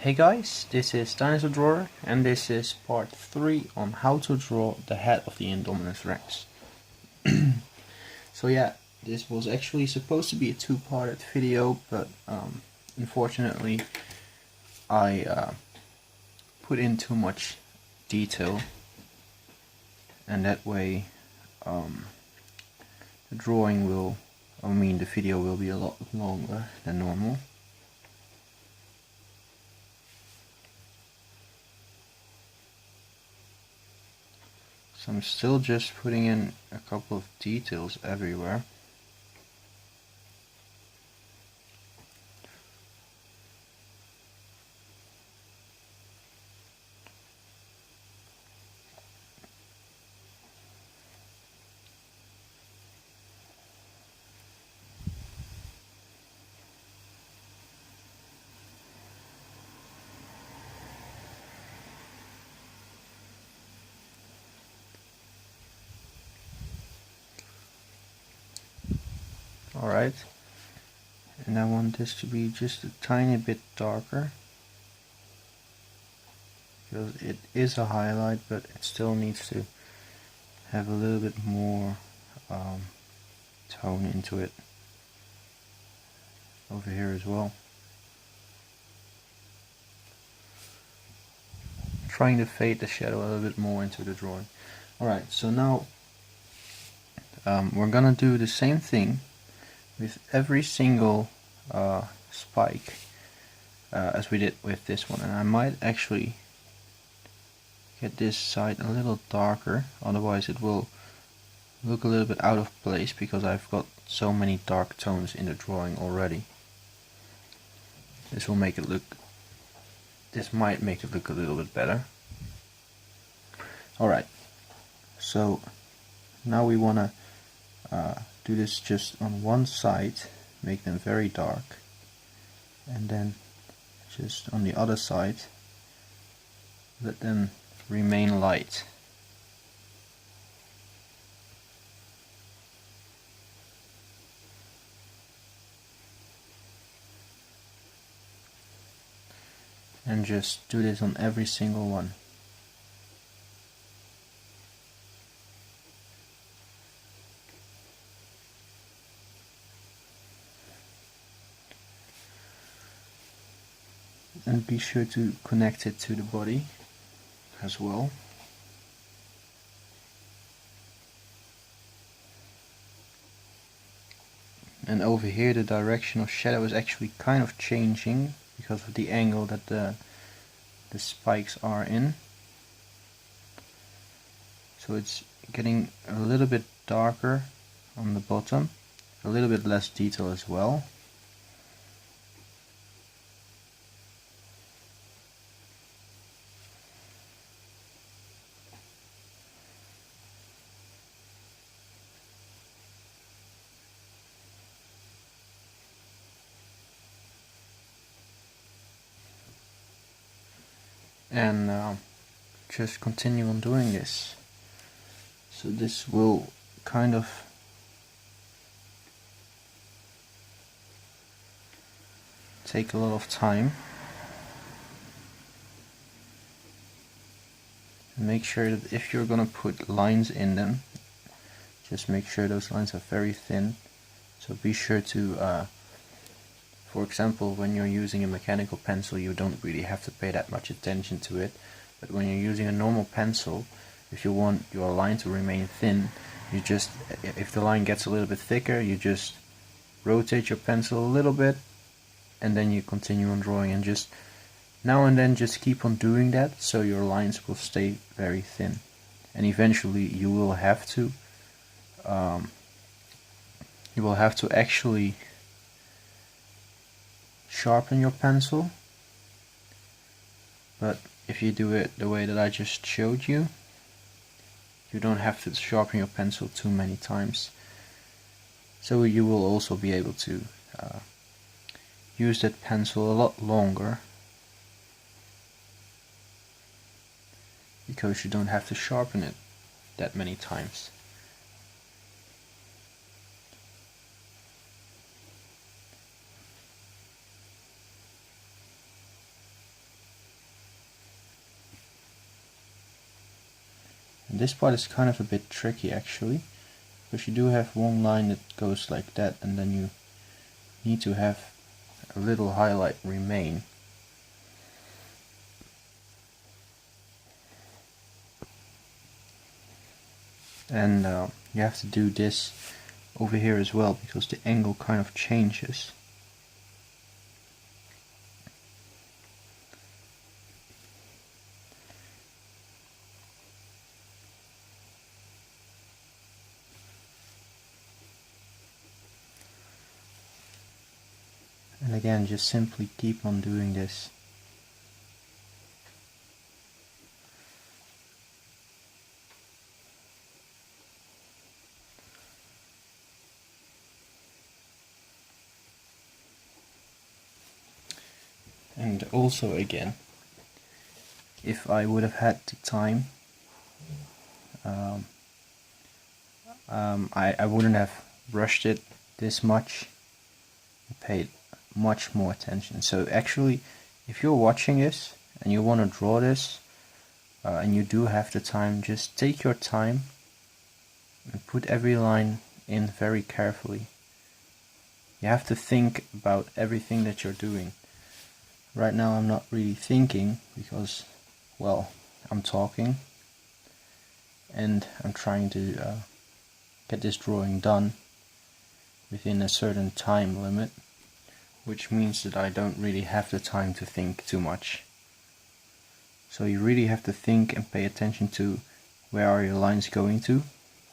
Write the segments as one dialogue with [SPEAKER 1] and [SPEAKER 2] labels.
[SPEAKER 1] Hey guys, this is Dinosaur Drawer, and this is part 3 on how to draw the head of the Indominus-Rex. So yeah, this was actually supposed to be a two-parted video, but unfortunately I put in too much detail, and that way the video will be a lot longer than normal. So I'm still just putting in a couple of details everywhere. Alright, and I want this to be just a tiny bit darker, because it is a highlight, but it still needs to have a little bit more tone into it over here as well. Trying to fade the shadow a little bit more into the drawing. Alright, so now we're gonna do the same thing with every single spike as we did with this one, and I might actually get this side a little darker, otherwise it will look a little bit out of place because I've got so many dark tones in the drawing already. This might make it look a little bit better. Alright, so now we want to do this just on one side, make them very dark, and then just on the other side let them remain light. And just do this on every single one. And be sure to connect it to the body as well. And over here the direction of shadow is actually kind of changing because of the angle that the spikes are in. So it's getting a little bit darker on the bottom, a little bit less detail as well. And just continue on doing this. So this will kind of take a lot of time. And make sure that if you're gonna put lines in them, just make sure those lines are very thin. So be sure to for example, when you're using a mechanical pencil, you don't really have to pay that much attention to it. But when you're using a normal pencil, if you want your line to remain thin, you just, if the line gets a little bit thicker, you just rotate your pencil a little bit, and then you continue on drawing, and just now and then just keep on doing that, so your lines will stay very thin. And eventually you will have to actually sharpen your pencil, but if you do it the way that I just showed you, you don't have to sharpen your pencil too many times. So you will also be able to use that pencil a lot longer, because you don't have to sharpen it that many times. And this part is kind of a bit tricky actually, because you do have one line that goes like that, and then you need to have a little highlight remain. And you have to do this over here as well, because the angle kind of changes. And again, just simply keep on doing this. And also again, if I would have had the time, I wouldn't have rushed it this much, paid much more attention. So actually, if you're watching this and you want to draw this, and you do have the time, just take your time and put every line in very carefully. You have to think about everything that you're doing. Right now I'm not really thinking because, well, I'm talking and I'm trying to get this drawing done within a certain time limit, which means that I don't really have the time to think too much. So you really have to think and pay attention to where are your lines going to,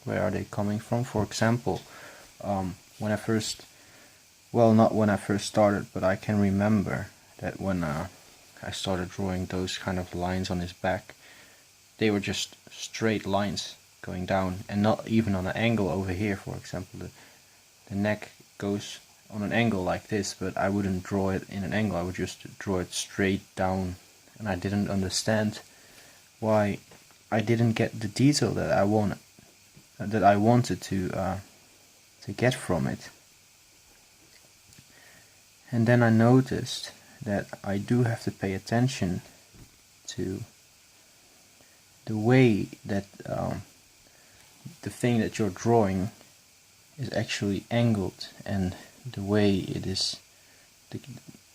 [SPEAKER 1] where are they coming from. For example, when I first, well, not when I first started, but I can remember that when I started drawing those kind of lines on his back, they were just straight lines going down, and not even on an angle over here. For example, the neck goes on an angle like this, but I wouldn't draw it in an angle, I would just draw it straight down, and I didn't understand why I didn't get the detail that I wanted to get from it. And then I noticed that I do have to pay attention to the way that the thing that you're drawing is actually angled, and the way it is,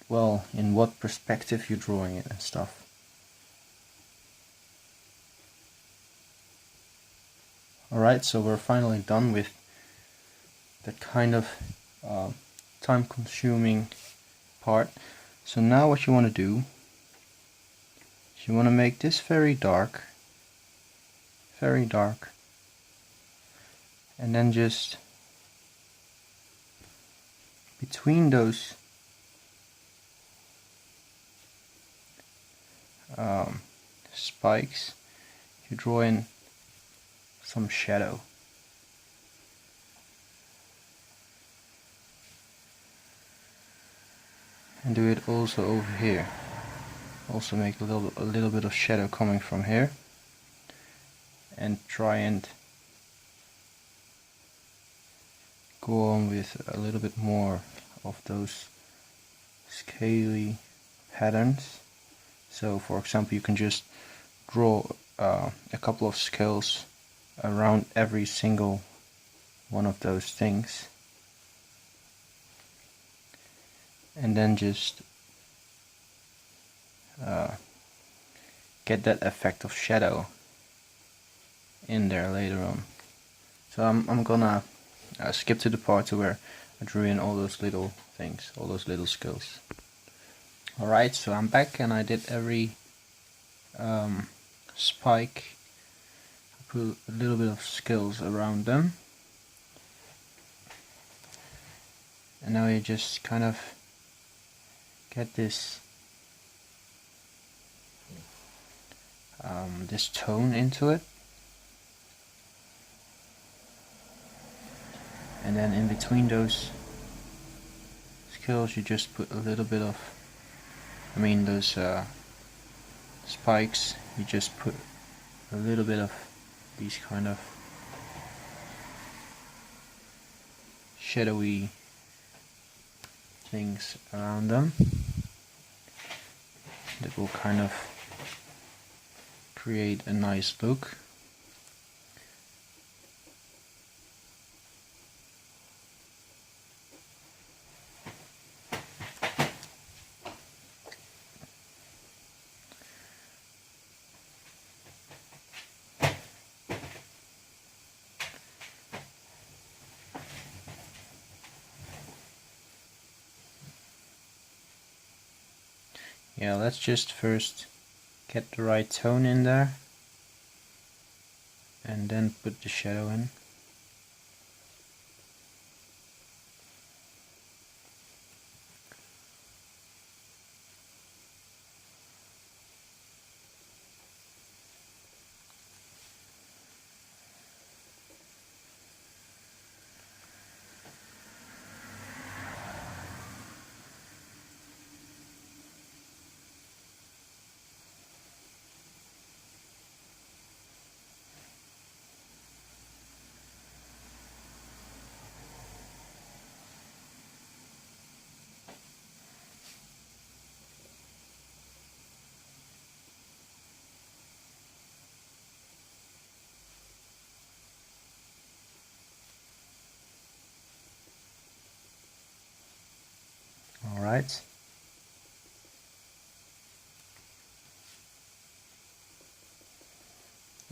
[SPEAKER 1] well, in what perspective you're drawing it and stuff. Alright, so we're finally done with that kind of time-consuming part. So now what you want to do is you want to make this very dark, and then just between those spikes you draw in some shadow. And do it also over here. Also make a little bit of shadow coming from here, and try and go on with a little bit more of those scaly patterns. So for example, you can just draw a couple of scales around every single one of those things, and then just get that effect of shadow in there later on. So I'm gonna skip to the part where I drew in all those little things, all those little scales. Alright, so I'm back and I did every spike. I put a little bit of scales around them, and now you just kind of get this this tone into it, and then in between those scales you just put a little bit of, those spikes, you just put a little bit of these kind of shadowy things around them that will kind of create a nice look. Yeah, let's just first get the right tone in there and then put the shadow in. Alright.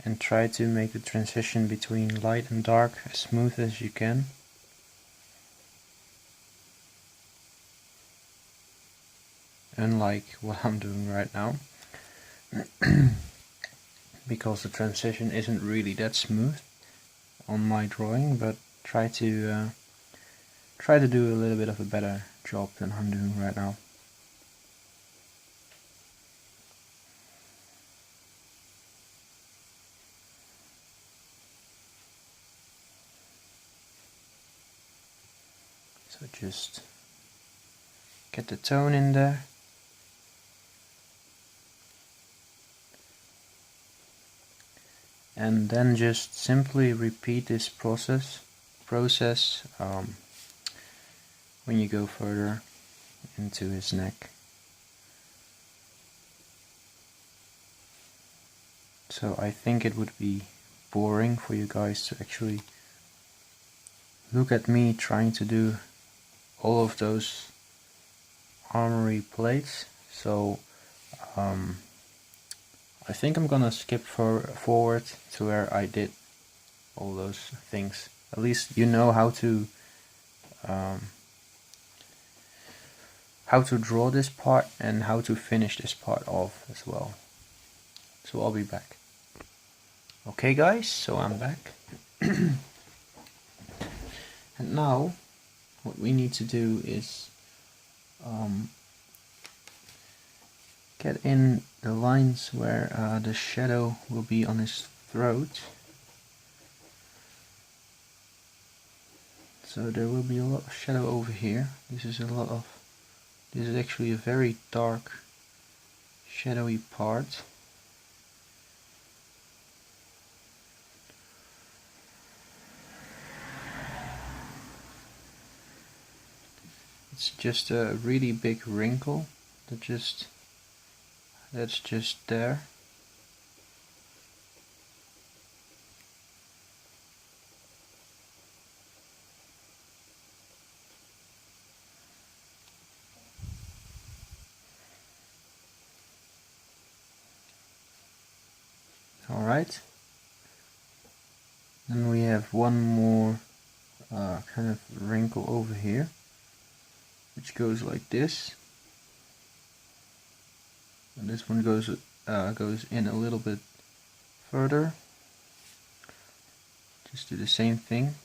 [SPEAKER 1] And try to make the transition between light and dark as smooth as you can. Unlike what I'm doing right now. Because the transition isn't really that smooth on my drawing, but try to do a little bit of a better job than I'm doing right now. So just get the tone in there. And then just simply repeat this process when you go further into his neck. So I think it would be boring for you guys to actually look at me trying to do all of those armory plates. So I think I'm gonna skip forward to where I did all those things. At least you know how to draw this part and how to finish this part off as well. So I'll be back. Okay guys, so I'm back. And now what we need to do is get in the lines where the shadow will be on his throat. So there will be a lot of shadow over here. This is actually a very dark, shadowy part. It's just a really big wrinkle that's just there. Alright. Then we have one more kind of wrinkle over here, which goes like this. And this one goes in a little bit further. Just do the same thing.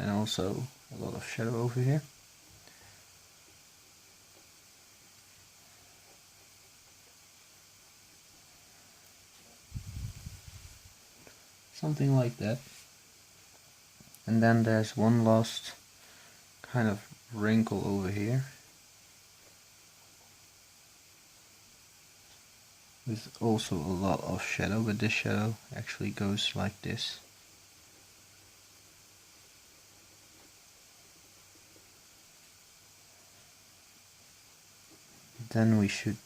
[SPEAKER 1] And also a lot of shadow over here. Something like that. And then there's one last kind of wrinkle over here, with also a lot of shadow, but this shadow actually goes like this. Then we should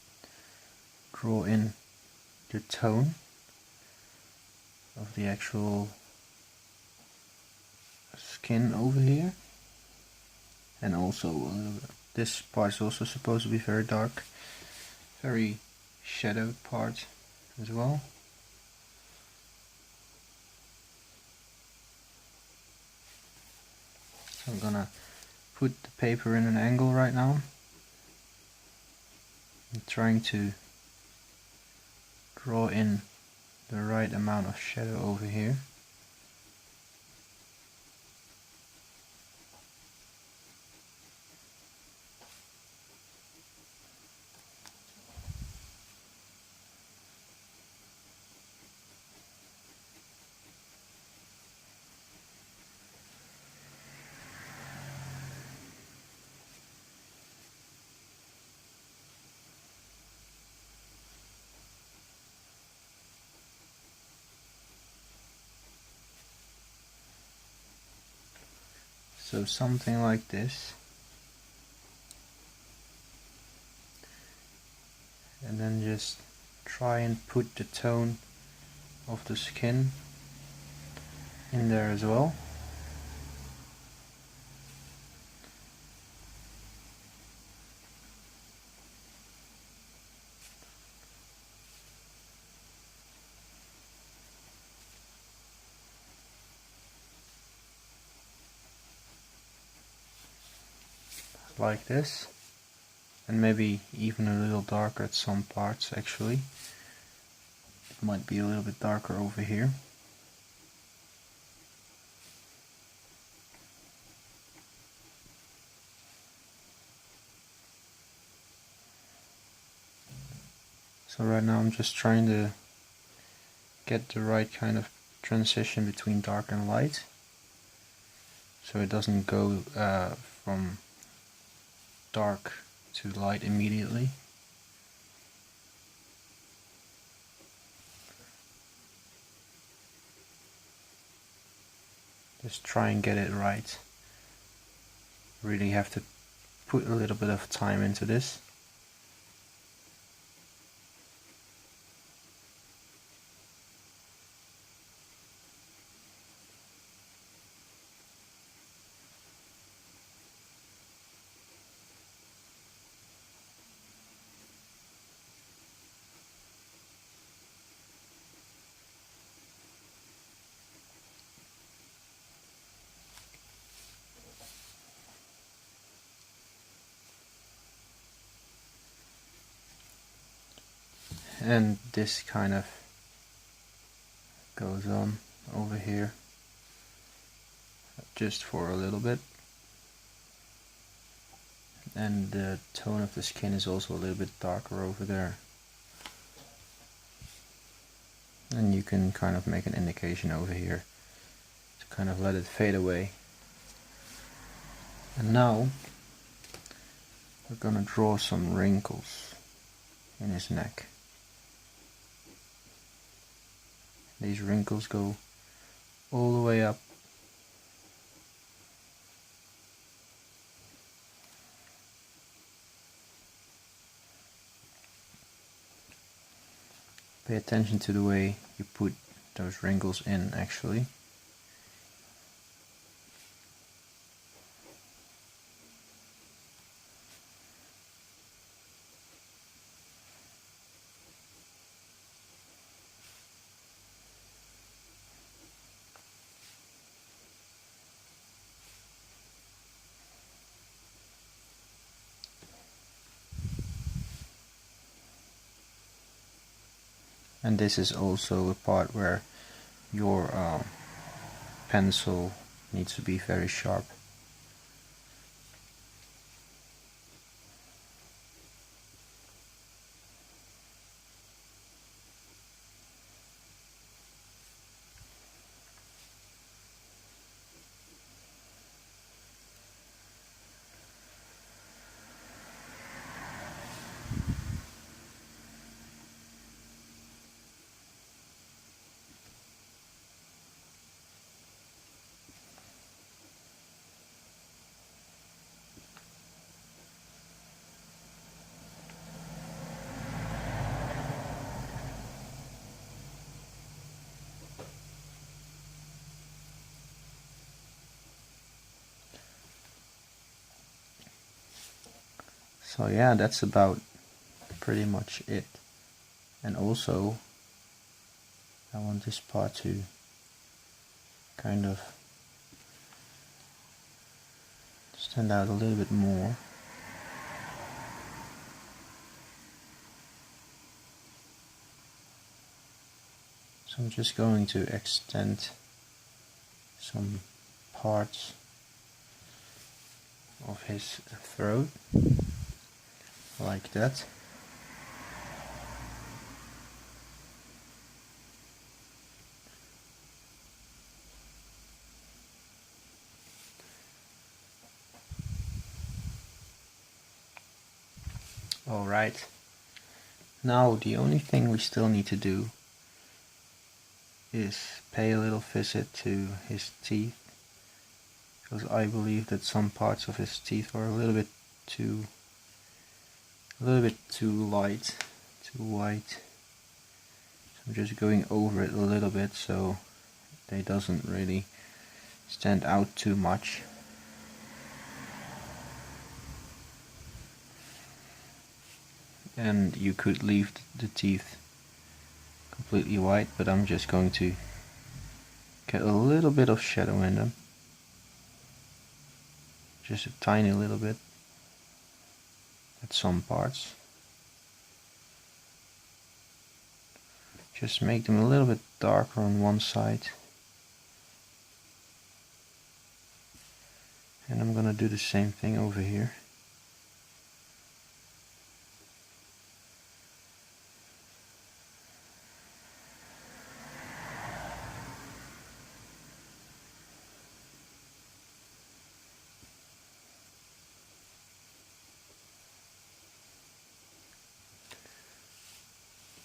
[SPEAKER 1] draw in the tone. of the actual skin over here, and also a little bit. This part is also supposed to be very dark, very shadowed part as well. So I'm gonna put the paper in an angle right now. I'm trying to draw in the right amount of shadow over here. So something like this. And then just try and put the tone of the skin in there as well. Like this, and maybe even a little darker at some parts. Actually, it might be a little bit darker over here. So right now I'm just trying to get the right kind of transition between dark and light, so it doesn't go from dark to light immediately. Just try and get it right. Really have to put a little bit of time into this. And this kind of goes on over here just for a little bit, and the tone of the skin is also a little bit darker over there, and you can kind of make an indication over here to kind of let it fade away. And now we're gonna draw some wrinkles in his neck. These wrinkles go all the way up. Pay attention to the way you put those wrinkles in, actually. And this is also a part where your pencil needs to be very sharp. So yeah, that's about pretty much it. And also I want this part to kind of stand out a little bit more. So I'm just going to extend some parts of his throat like that. Alright, now the only thing we still need to do is pay a little visit to his teeth, because I believe that some parts of his teeth are a little bit too light, too white. So I'm just going over it a little bit so they doesn't really stand out too much. And you could leave the teeth completely white, but I'm just going to get a little bit of shadow in them, just a tiny little bit at some parts. Just make them a little bit darker on one side, and I'm gonna do the same thing over here.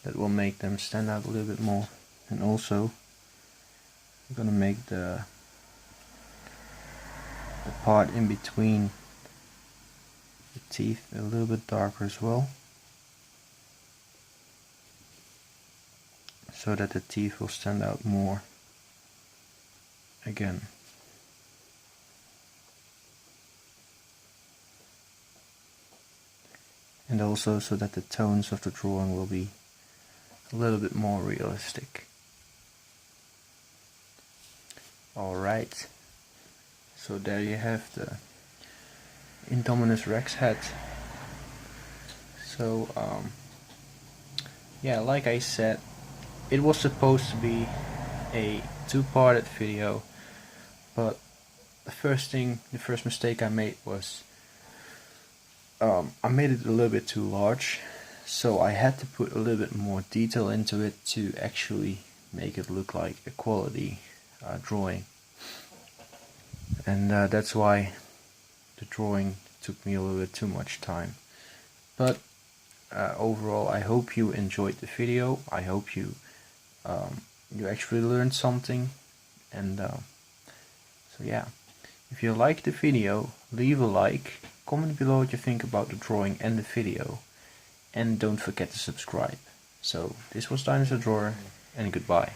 [SPEAKER 1] That will make them stand out a little bit more. And also I'm gonna make the part in between the teeth a little bit darker as well, so that the teeth will stand out more again. And also so that the tones of the drawing will be a little bit more realistic. Alright, so there you have the Indominus-Rex head. So yeah, like I said, it was supposed to be a two-parted video, but the first mistake I made was I made it a little bit too large, so I had to put a little bit more detail into it to actually make it look like a quality drawing. And that's why the drawing took me a little bit too much time. But overall, I hope you enjoyed the video. I hope you actually learned something. And so yeah, if you liked the video, leave a like, comment below what you think about the drawing and the video, and don't forget to subscribe. So this was Dinosaur Drawer, and goodbye.